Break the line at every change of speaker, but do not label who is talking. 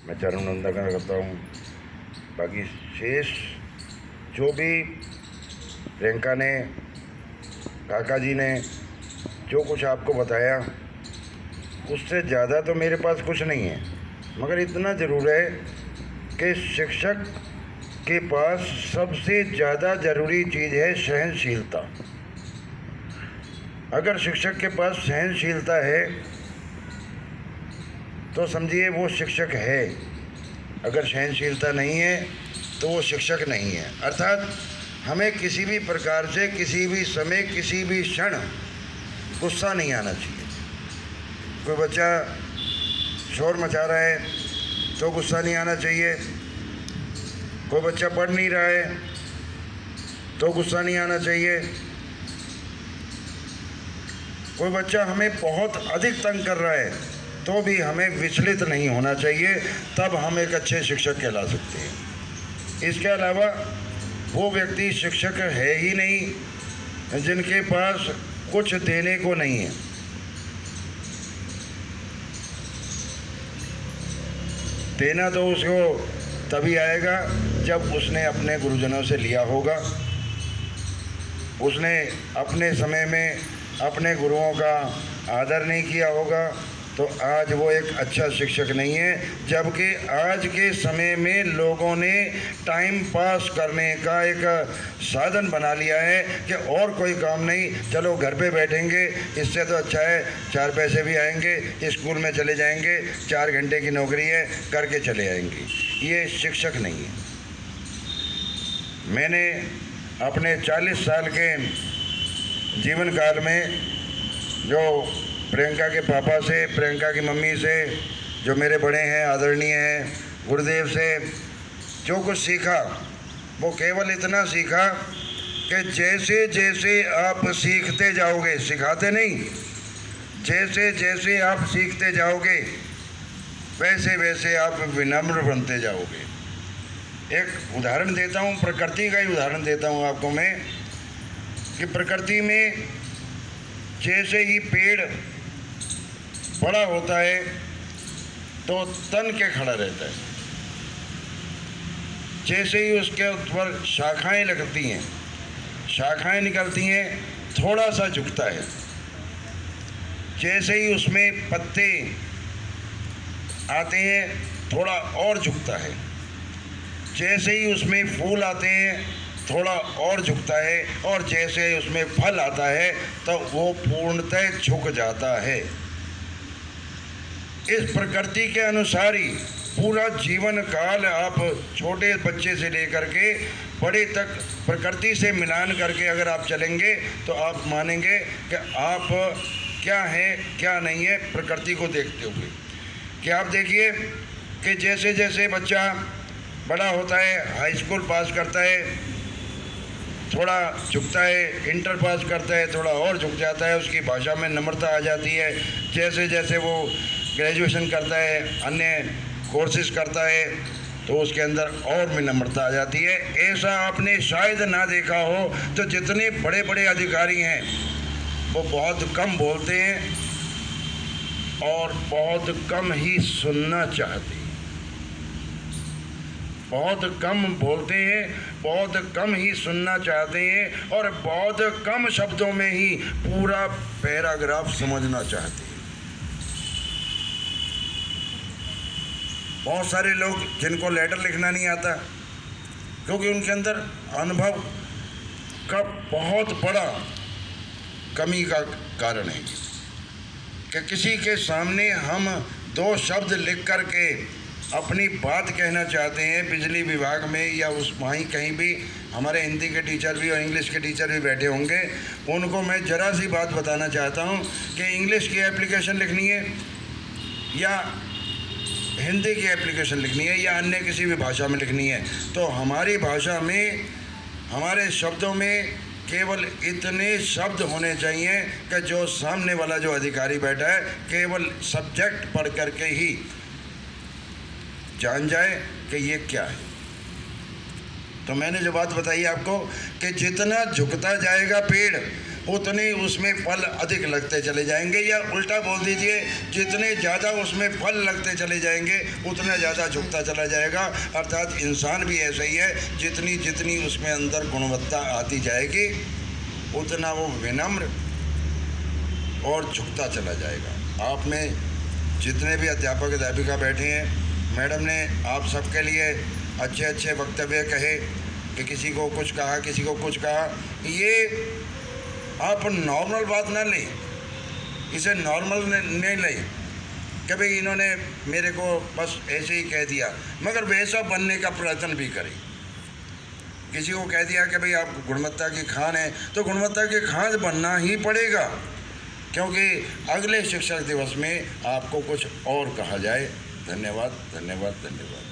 मैं चरण वंदन करता हूँ। बाकी शेष जो भी प्रियंका ने, काका जी ने जो कुछ आपको बताया, उससे ज़्यादा तो मेरे पास कुछ नहीं है, मगर इतना ज़रूर है कि शिक्षक के पास सबसे ज़्यादा ज़रूरी चीज़ है सहनशीलता। अगर शिक्षक के पास सहनशीलता है तो समझिए वो शिक्षक है, अगर सहनशीलता नहीं है तो वो शिक्षक नहीं है। अर्थात हमें किसी भी प्रकार से, किसी भी समय, किसी भी क्षण गुस्सा नहीं आना चाहिए। कोई बच्चा शोर मचा रहा है तो गुस्सा नहीं आना चाहिए, कोई बच्चा पढ़ नहीं रहा है तो गुस्सा नहीं आना चाहिए, कोई बच्चा हमें बहुत अधिक तंग कर रहा है तो भी हमें विचलित नहीं होना चाहिए, तब हम एक अच्छे शिक्षक कहला सकते हैं। इसके अलावा वो व्यक्ति शिक्षक है ही नहीं जिनके पास कुछ देने को नहीं है। देना तो उसको तभी आएगा जब उसने अपने गुरुजनों से लिया होगा, उसने अपने समय में अपने गुरुओं का आदर नहीं किया होगा, तो आज वो एक अच्छा शिक्षक नहीं है। जबकि आज के समय में लोगों ने टाइम पास करने का एक साधन बना लिया है कि और कोई काम नहीं, चलो घर पे बैठेंगे, इससे तो अच्छा है 4 पैसे भी आएंगे, स्कूल में चले जाएंगे, 4 घंटे की नौकरी है, करके चले आएंगे। ये शिक्षक नहीं है। मैंने अपने 40 साल के जीवन काल में जो प्रियंका के पापा से, प्रियंका की मम्मी से, जो मेरे बड़े हैं, आदरणीय हैं, गुरुदेव से जो कुछ सीखा, वो केवल इतना सीखा कि जैसे जैसे आप सीखते जाओगे, सिखाते नहीं, जैसे जैसे आप सीखते जाओगे वैसे वैसे आप विनम्र बनते जाओगे। एक उदाहरण देता हूँ, प्रकृति का ही उदाहरण देता हूँ आपको मैं, कि प्रकृति में जैसे ही पेड़ बड़ा होता है तो तन के खड़ा रहता है, जैसे ही उसके ऊपर शाखाएं लगती हैं, शाखाएं निकलती हैं, थोड़ा सा झुकता है, जैसे ही उसमें पत्ते आते हैं थोड़ा और झुकता है, जैसे ही उसमें फूल आते हैं थोड़ा और झुकता है, और जैसे ही उसमें फल आता है तो वो पूर्णतः झुक जाता है। इस प्रकृति के अनुसार ही पूरा जीवन काल आप छोटे बच्चे से लेकर के बड़े तक प्रकृति से मिलान करके अगर आप चलेंगे तो आप मानेंगे कि आप क्या हैं क्या नहीं है प्रकृति को देखते हुए। कि आप देखिए कि जैसे जैसे बच्चा बड़ा होता है, हाई स्कूल पास करता है, थोड़ा झुकता है, इंटर पास करता है, थोड़ा और झुक जाता है, उसकी भाषा में नम्रता आ जाती है। जैसे जैसे वो ग्रेजुएशन करता है, अन्य कोर्सेज करता है, तो उसके अंदर और भी नम्रता आ जाती है। ऐसा आपने शायद ना देखा हो तो जितने बड़े बड़े अधिकारी हैं वो बहुत कम बोलते हैं और बहुत कम ही सुनना चाहते हैं, बहुत कम बोलते हैं, बहुत कम ही सुनना चाहते हैं, और बहुत कम शब्दों में ही पूरा पैराग्राफ समझना चाहते हैं। बहुत सारे लोग जिनको लेटर लिखना नहीं आता, क्योंकि उनके अंदर अनुभव का बहुत बड़ा कमी का कारण है कि किसी के सामने हम 2 शब्द लिख कर के अपनी बात कहना चाहते हैं। बिजली विभाग में या उस वहीं कहीं भी हमारे हिंदी के टीचर भी और इंग्लिश के टीचर भी बैठे होंगे, उनको मैं ज़रा सी बात बताना चाहता हूं कि इंग्लिश की एप्लीकेशन लिखनी है या हिंदी की एप्लीकेशन लिखनी है या अन्य किसी भी भाषा में लिखनी है, तो हमारी भाषा में, हमारे शब्दों में केवल इतने शब्द होने चाहिए कि जो सामने वाला जो अधिकारी बैठा है केवल सब्जेक्ट पढ़ करके ही जान जाए कि ये क्या है। तो मैंने जो बात बताई आपको कि जितना झुकता जाएगा पेड़ उतने उसमें फल अधिक लगते चले जाएंगे, या उल्टा बोल दीजिए, जितने ज़्यादा उसमें फल लगते चले जाएंगे उतना ज़्यादा झुकता चला जाएगा। अर्थात इंसान भी ऐसा ही है, जितनी जितनी उसमें अंदर गुणवत्ता आती जाएगी उतना वो विनम्र और झुकता चला जाएगा। आप में जितने भी अध्यापक अध्यापिका बैठे हैं, मैडम ने आप सबके लिए अच्छे अच्छे वक्तव्य कहे कि किसी को कुछ कहा, किसी को कुछ कहा, ये आप नॉर्मल बात ना लें, इसे नॉर्मल नहीं लें कि भाई इन्होंने मेरे को बस ऐसे ही कह दिया, मगर वैसा बनने का प्रयत्न भी करें। किसी को कह दिया कि भाई आप गुणवत्ता की खान हैं, तो गुणवत्ता की खान बनना ही पड़ेगा, क्योंकि अगले शिक्षक दिवस में आपको कुछ और कहा जाए। धन्यवाद, धन्यवाद, धन्यवाद।